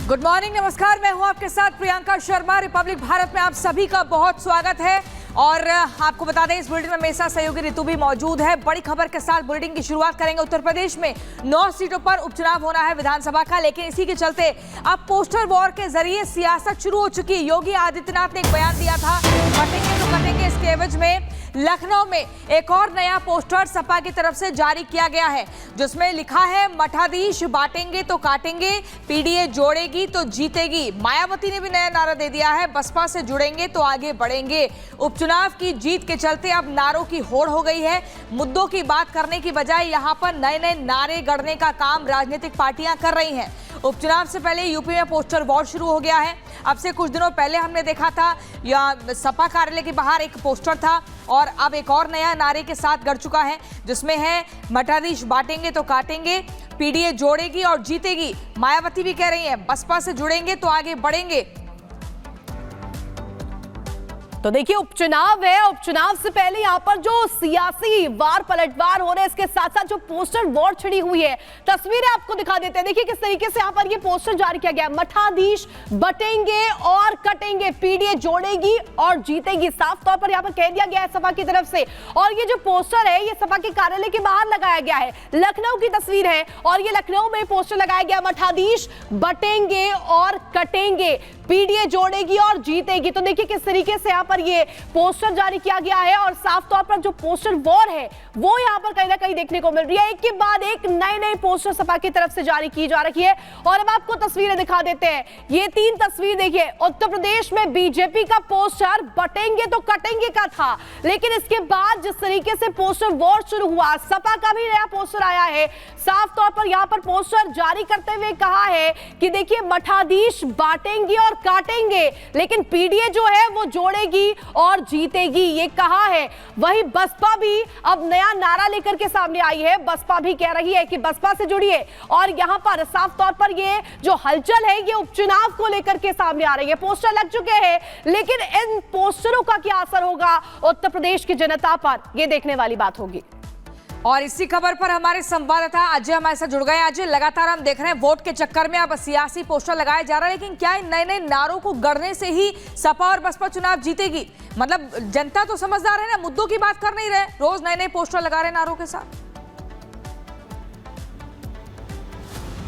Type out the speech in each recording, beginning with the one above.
Good morning, नमस्कार। मैं हूं आपके साथ प्रियंका शर्मा। रिपब्लिक भारत में आप सभी का बहुत स्वागत है और आपको बता दें इस बुलेटिन में मेरे साथ सहयोगी ऋतु भी मौजूद है। बड़ी खबर के साथ बुलेटिन की शुरुआत करेंगे। उत्तर प्रदेश में 9 सीटों पर उपचुनाव होना है विधानसभा का, लेकिन इसी के चलते अब पोस्टर वॉर के जरिए सियासत शुरू हो चुकी है। योगी आदित्यनाथ ने एक बयान दिया था, कटेंगे तो कटेंगे। इसके एवज में लखनऊ में एक और नया पोस्टर सपा की तरफ से जारी किया गया है, जिसमें लिखा है मठाधीश बांटेंगे तो काटेंगे, पीडीए जोड़ेगी तो जीतेगी। मायावती ने भी नया नारा दे दिया है, बसपा से जुड़ेंगे तो आगे बढ़ेंगे। उपचुनाव की जीत के चलते अब नारों की होड़ हो गई है। मुद्दों की बात करने की बजाय यहां पर नए नए नारे गढ़ने का काम राजनीतिक पार्टियां कर रही हैं। उपचुनाव से पहले यूपी में पोस्टर वॉर शुरू हो गया है। अब से कुछ दिनों पहले हमने देखा था सपा कार्यालय के बाहर एक पोस्टर था और अब एक और नया नारे के साथ गढ़ चुका है, जिसमें है मठाधीश बांटेंगे तो काटेंगे, पीडीए जोड़ेगी और जीतेगी। मायावती भी कह रही हैं बसपा से जुड़ेंगे तो आगे बढ़ेंगे। तो देखिए उपचुनाव है, उपचुनाव से पहले यहाँ पर जो सियासी वार पलटवार हो रहे हैं, इसके साथ साथ जो पोस्टर वॉर छिड़ी हुई है, तस्वीरें आपको दिखा देते हैं। देखिए किस तरीके से यहाँ पर ये पोस्टर जारी किया गया है, मठाधीश बटेंगे और कटेंगे, पीडीए जोड़ेगी और जीतेगी। साफ तौर पर यहाँ पर कह दिया गया है सपा की तरफ से। और ये जो पोस्टर है ये सपा के कार्यालय के बाहर लगाया गया है। लखनऊ की तस्वीर है और ये लखनऊ में पोस्टर लगाया गया, मठाधीश बटेंगे और कटेंगे, पीडीए जोड़ेगी और जीतेगी। तो देखिए किस तरीके से यहाँ पर ये पोस्टर जारी किया गया है और साफ तौर पर जो पोस्टर वॉर है वो यहाँ पर कहीं ना कहीं देखने को मिल रही है। एक के बाद एक नए नए पोस्टर सपा की तरफ से जारी की जा रही है। और अब आपको तस्वीरें दिखा देते हैं। ये 3 तस्वीर देखिए। उत्तर प्रदेश में बीजेपी का पोस्टर बटेंगे तो कटेंगे का था, लेकिन इसके बाद जिस तरीके से पोस्टर वॉर शुरू हुआ, सपा का भी नया पोस्टर आया है। साफ तौर पर यहाँ पर पोस्टर जारी करते हुए कहा है कि देखिए मठाधीश बांटेंगे और काटेंगे, लेकिन पीडीए जो है वो जोड़ेगी और जीतेगी, ये कहा है। वहीं बसपा भी अब नया नारा लेकर के सामने आई है। बसपा भी कह रही है कि बसपा से जुड़िए। और यहां पर साफ तौर पर ये जो हलचल है ये उपचुनाव को लेकर के सामने आ रही है। पोस्टर लग चुके हैं, लेकिन इन पोस्टरों का क्या असर होगा उत्तर प्रदेश की जनता पर, ये देखने वाली बात होगी। और इसी खबर पर हमारे संवाददाता अजय हमारे साथ जुड़ गए। अजय, लगातार हम देख रहे हैं वोट के चक्कर में अब सियासी पोस्टर लगाया जा रहा है, लेकिन क्या इन नए नए नारों को गढ़ने से ही सपा और बसपा चुनाव जीतेगी? मतलब जनता तो समझदार है ना, मुद्दों की बात कर नहीं रहे, रोज नए नए पोस्टर लगा रहे नारों के साथ।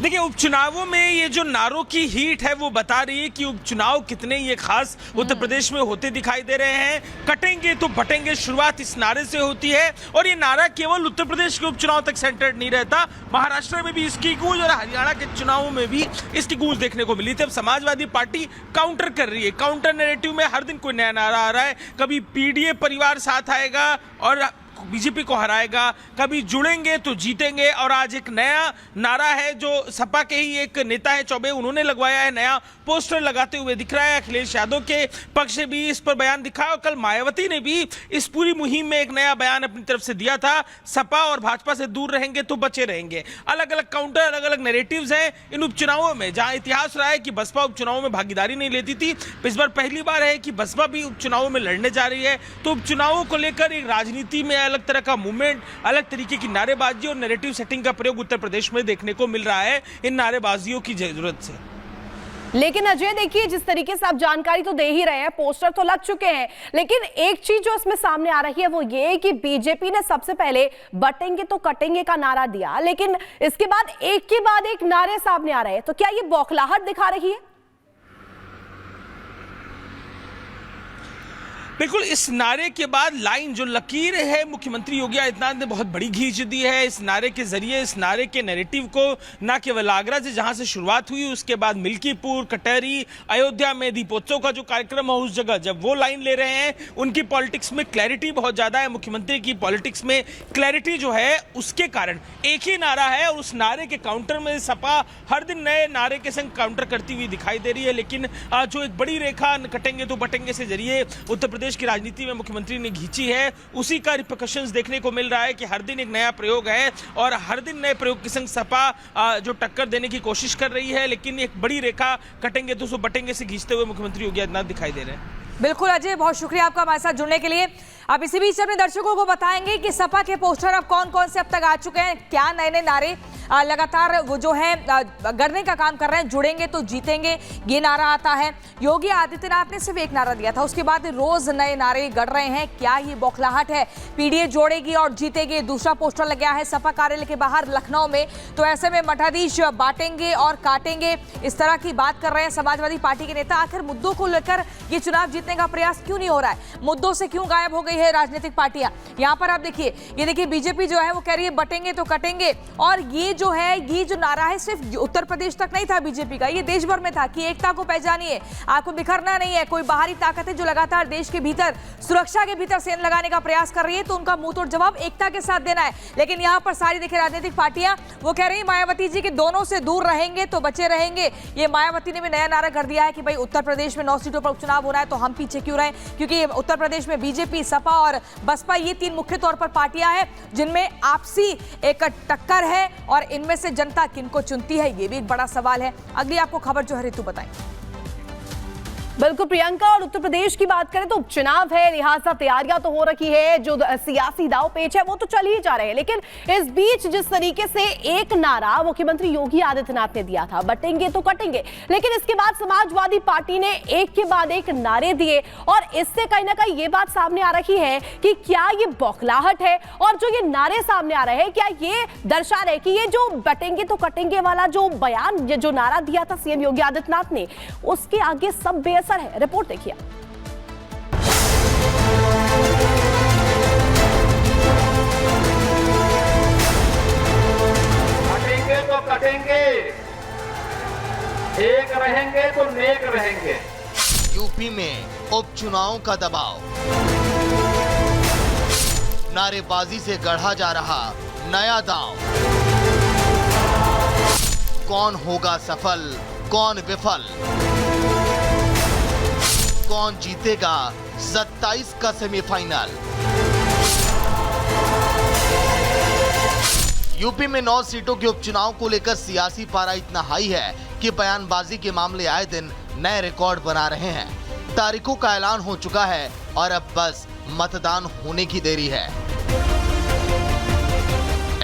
देखिए उपचुनावों में ये जो नारों की हीट है वो बता रही है कि उपचुनाव कितने ये खास उत्तर प्रदेश में होते दिखाई दे रहे हैं। कटेंगे तो बटेंगे शुरुआत इस नारे से होती है और ये नारा केवल उत्तर प्रदेश के उपचुनाव तक सेंटर्ड नहीं रहता, महाराष्ट्र में भी इसकी गूंज और हरियाणा के चुनावों में भी इसकी गूंज देखने को मिली थी। अब समाजवादी पार्टी काउंटर कर रही है। काउंटर नैरेटिव में हर दिन कोई नया नारा आ रहा है। कभी पीडीए परिवार साथ आएगा और बीजेपी को हराएगा, कभी जुड़ेंगे तो जीतेंगे। और आज एक नया नारा है जो सपा के ही एक नेता है चौबे, उन्होंने लगवाया है, नया पोस्टर लगाते हुए दिख रहा है। अखिलेश यादव के पक्ष से भी इस पर बयान दिखा और कल मायावती ने भी इस पूरी मुहिम में एक नया बयान अपनी तरफ से दिया था। सपा और भाजपा से दूर रहेंगे तो बचे रहेंगे। अलग अलग काउंटर, अलग अलग नैरेटिव्स हैं इन उपचुनावों में। जहां इतिहास रहा है कि बसपा उपचुनावों में भागीदारी नहीं लेती थी, इस बार पहली बार है कि बसपा भी उपचुनावों में लड़ने जा रही है। तो उपचुनावों को लेकर एक राजनीति में अलग तरह का मूवमेंट, अलग तरीके की नारेबाजी और नैरेटिव सेटिंग का प्रयोग उत्तर प्रदेश में देखने को मिल रहा है इन नारेबाजियों की जरूरत से। लेकिन अजय देखिए जिस तरीके से आप जानकारी तो दे ही रहे हैं, पोस्टर तो लग चुके हैं, लेकिन एक चीज जो इसमें सामने आ रही है वो ये कि बीजेपी ने सबसे पहले बटेंगे तो कटेंगे का नारा दिया, लेकिन इसके बाद एक के बाद एक नारे सामने आ रहे हैं। तो क्या ये बौखलाहट दिखा रही है? बिल्कुल, इस नारे के बाद लाइन जो लकीर है मुख्यमंत्री योगी आदित्यनाथ ने बहुत बड़ी खींच दी है। इस नारे के जरिए, इस नारे के नैरेटिव को न केवल आगरा से जहां से शुरुआत हुई, उसके बाद मिल्कीपुर, कटहरी, अयोध्या में दीपोत्सव का जो कार्यक्रम है उस जगह जब वो लाइन ले रहे हैं, उनकी पॉलिटिक्स में क्लैरिटी बहुत ज्यादा है। मुख्यमंत्री की पॉलिटिक्स में क्लैरिटी जो है उसके कारण एक ही नारा है और उस नारे के काउंटर में सपा हर दिन नए नारे के संग काउंटर करती हुई दिखाई दे रही है। लेकिन जो एक बड़ी रेखा कटेंगे तो बटेंगे से जरिए उत्तर प्रदेश की राजनीति में मुख्यमंत्री ने खींची है, उसी का रिपरकशंस देखने को मिल रहा है कि हर दिन एक नया प्रयोग है और हर दिन नए प्रयोग के संग सपा जो टक्कर देने की कोशिश कर रही है, लेकिन एक बड़ी रेखा कटेंगे तो बटेंगे से खींचते हुए मुख्यमंत्री योगी आदित्यनाथ दिखाई दे रहे हैं। बिल्कुल अजय, बहुत शुक्रिया आपका हमारे साथ जुड़ने के लिए। अब इसी बीच अपने दर्शकों को बताएंगे कि सपा के पोस्टर अब कौन कौन से अब तक आ चुके हैं, क्या नए नए नारे लगातार वो जो है गढ़ने का काम कर रहे हैं। जुड़ेंगे तो जीतेंगे ये नारा आता है। योगी आदित्यनाथ ने सिर्फ एक नारा दिया था, उसके बाद रोज नए नारे गढ़ रहे हैं। क्या ये बौखलाहट है? पीडीए जोड़ेगी और जीतेगी, दूसरा पोस्टर लग गया है सपा कार्यालय के बाहर लखनऊ में। तो ऐसे में मठाधीश बांटेंगे और काटेंगे, इस तरह की बात कर रहे हैं समाजवादी पार्टी के नेता। आखिर मुद्दों को लेकर ये चुनाव जीतने का प्रयास क्यों नहीं हो रहा है? मुद्दों से क्यों गायब हो गई है राजनीतिक पार्टियां? यहाँ पर आप देखिए, ये देखिए बीजेपी जो है वो कह रही है बटेंगे तो कटेंगे। और ये जो है, ये जो नारा है सिर्फ उत्तर प्रदेश तक नहीं था बीजेपी का, ये देश भर में था कि एकता को पहचानिए, आपको बिखरना नहीं है। कोई बाहरी ताकत है जो लगातार देश के भीतर, सुरक्षा के भीतर सेना लगाने का प्रयास कर रही है, तो उनका मुंह तोड़ जवाब एकता के साथ देना है। लेकिन यहाँ पर सारी देखिए राजनीतिक पार्टियां वो कह रही है मायावती जी के दोनों से दूर रहेंगे तो बचे रहेंगे। ये मायावती ने भी नया नारा कर दिया है कि भाई उत्तर प्रदेश में 9 सीटों पर उपचुनाव हो रहा है तो हम पीछे क्यों रहे, क्योंकि उत्तर प्रदेश में बीजेपी, सपा और बसपा ये 3 मुख्य तौर पर पार्टियां हैं जिनमें आपसी एक टक्कर है। और इनमें से जनता किनको चुनती है, ये भी एक बड़ा सवाल है। अगली आपको खबर जो है ऋतु बताएं। बिल्कुल प्रियंका, और उत्तर प्रदेश की बात करें तो उपचुनाव है, लिहाजा तैयारियां तो हो रखी है, जो सियासी दाव पेच है वो तो चल ही जा रहे हैं। लेकिन इस बीच जिस तरीके से एक नारा मुख्यमंत्री योगी आदित्यनाथ ने दिया था, बटेंगे तो कटेंगे, लेकिन इसके बाद समाजवादी पार्टी ने एक के बाद एक नारे दिए। और इससे कहीं ना कहीं ये बात सामने आ रही है कि क्या ये बौखलाहट है, और जो ये नारे सामने आ रहे हैं क्या ये दर्शा रहे कि ये जो बटेंगे तो कटेंगे वाला जो बयान, ये जो नारा दिया था सीएम योगी आदित्यनाथ ने, उसके आगे सब बेअसर है। रिपोर्ट देखिए। कटेंगे तो कटेंगे, एक रहेंगे तो नेक रहेंगे। यूपी में उपचुनाव का दबाव, नारेबाजी से गढ़ा जा रहा नया दांव। कौन होगा सफल, कौन विफल, कौन जीतेगा 27 का सेमीफाइनल। यूपी में 9 सीटों के उपचुनाव को लेकर सियासी पारा इतना हाई है कि बयानबाजी के मामले आए दिन नए रिकॉर्ड बना रहे हैं। तारीखों का ऐलान हो चुका है और अब बस मतदान होने की देरी है।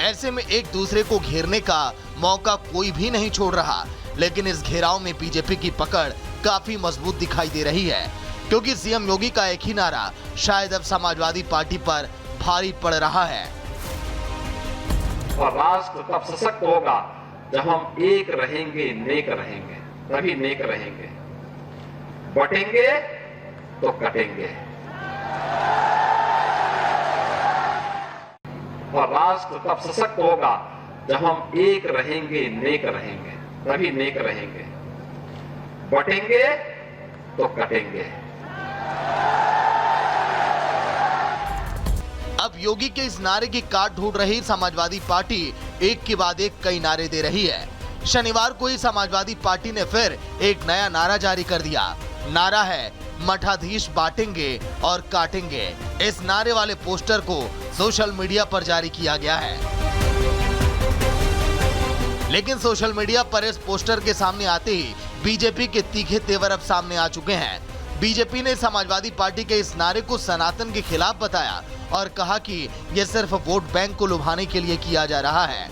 ऐसे में एक दूसरे को घेरने का मौका कोई भी नहीं छोड़ रहा, लेकिन इस घेराव में बीजेपी की पकड़ काफी मजबूत दिखाई दे रही है, क्योंकि सीएम योगी का एक ही नारा शायद अब समाजवादी पार्टी पर भारी पड़ रहा है। और राष्ट्र तब सशक्त होगा जब हम एक रहेंगे, नेक रहेंगे, तभी नेक रहेंगे। बटेंगे तो कटेंगे। और राष्ट्र तब सशक्त होगा जब हम एक रहेंगे, नेक रहेंगे, तभी नेक रहेंगे। बटेंगे तो कटेंगे। अब योगी के इस नारे की काट ढूंढ रही समाजवादी पार्टी एक के बाद एक कई नारे दे रही है। शनिवार को ही समाजवादी पार्टी ने फिर एक नया नारा जारी कर दिया। नारा है मठाधीश बांटेंगे और काटेंगे। इस नारे वाले पोस्टर को सोशल मीडिया पर जारी किया गया है। लेकिन सोशल मीडिया पर इस पोस्टर के सामने आते ही बीजेपी के तीखे तेवर अब सामने आ चुके हैं। बीजेपी ने समाजवादी पार्टी के इस नारे को सनातन के खिलाफ बताया और कहा कि यह सिर्फ वोट बैंक को लुभाने के लिए किया जा रहा है।